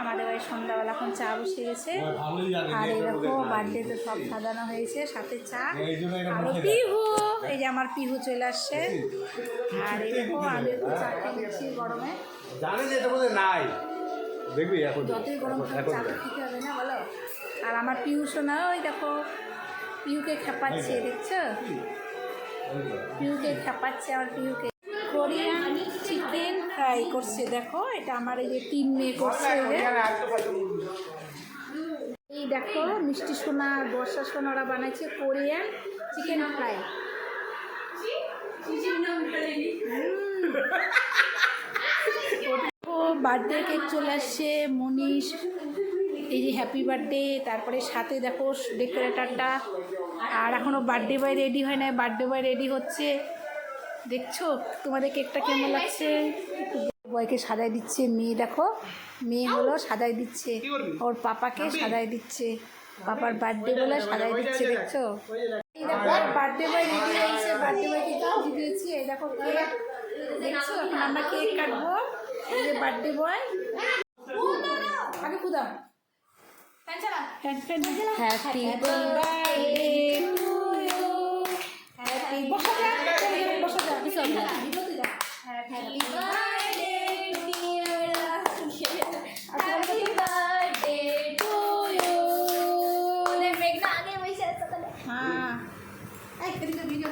আমাদের বাড়ি সন্ধ্যাবেলা এখন চা বসে গেছে। আর এই দেখো বার্থডেতে সব সাজানো হয়েছে, সাথে চা। আর পিহু, এই যে আমার পিহু চলে আসছে। আর এই দেখো আমি একটু চা খেয়েছি গরমে, যতই গরম চা তো খেতে হবে না বলো। আর আমার পিহু শোনা, ওই দেখো পিহুকে খেপাচ্ছে, দেখছো পিহুকে খেপাচ্ছে আমার পিহুকে। কোরিয়ান চিকেন ফ্রাই করছে, দেখো এটা আমার এই যে 3 মেয়ে করছে। এই দেখো মিষ্টি সোনা আর বর্ষা সোনারা বানাইছে কোরিয়ান চিকেন ফ্রাই। ও বার্থডে কেক চলে আসছে মনীষ, এই যে হ্যাপি বার্থডে। তারপরে সাথে দেখো ডেকোরেটরটা। আর এখনও বার্থডে বয় রেডি হয় না, বার্থডে বয় রেডি হচ্ছে। দেখছো তোমাদের কেকটা কেমন লাগছে? বয়কে সাজাই দিচ্ছে মেয়ে, দেখো মেয়ে হলো সাজাই দিচ্ছে, ওর পাপাকে সাজাই দিচ্ছে, পাপার বার্থডে বলে সাজাই দিচ্ছে। দেখছো এই দেখো বার্থডে বয় রেডি হয়েছে, বার্থডে বয়কে খুঁজি দিয়েছি। এই দেখো কেক, দেখছো এখন আমরা কেক কাটবো। এই যে বার্থডে বয় আগে খুদা happy birthday to you, happy বসা যা বসা যা happy birthday dear, happy birthday to you. মেঘনা আগে বসে আছে তাহলে। হ্যাঁ এই এদিকে ভিডিও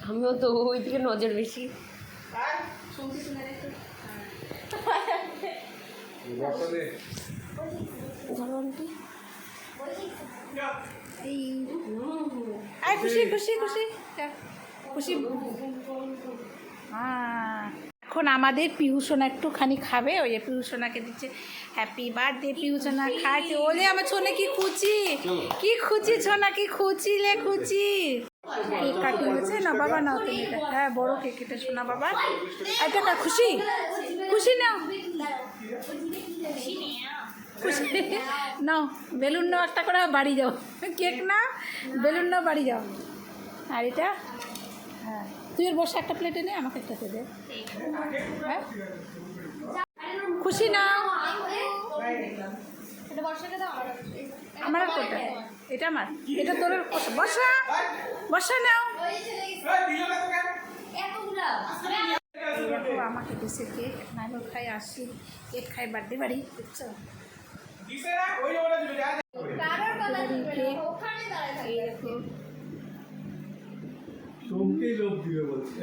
আমিও তো ওই দিকে নজর বেশি। খুশি খুশি খুশি খুশি। এখন আমাদের পিহুসোনা একটুখানি খাবে, ওই যে পিহুসোনাকে দিচ্ছে হ্যাপি বার্থডে। পিহুসোনা খাচ্ছে, ওলে আমার ছোনা কি খুঁচি, কি খুঁচি ছোনা, কি খুঁচি লে খুঁচি। কেক কাটি হয়েছে না বাবা, নাও তুমি এটা। হ্যাঁ বড় কেক এটা শোনা বাবা। এটা খুশি খুশি নাও, খুশি নাও। বেলুন নাও একটা করে, বাড়ি যাও। কেক না বেলুন নাও, বাড়ি যাও। আর এটা হ্যাঁ তুই এর বসে একটা প্লেটে নে, আমাকে একটাতে দে। হ্যাঁ খুশি নাও। আমার আর কোটা, এটা আমার, এটা তোর। বসা বসা নাও। দেখো আমাকে দিছে কেক, নাইলো খাই আসি কেক খাই বার্থডে বাড়ি, বুঝছো চমকেই লোক দিবে বলছে।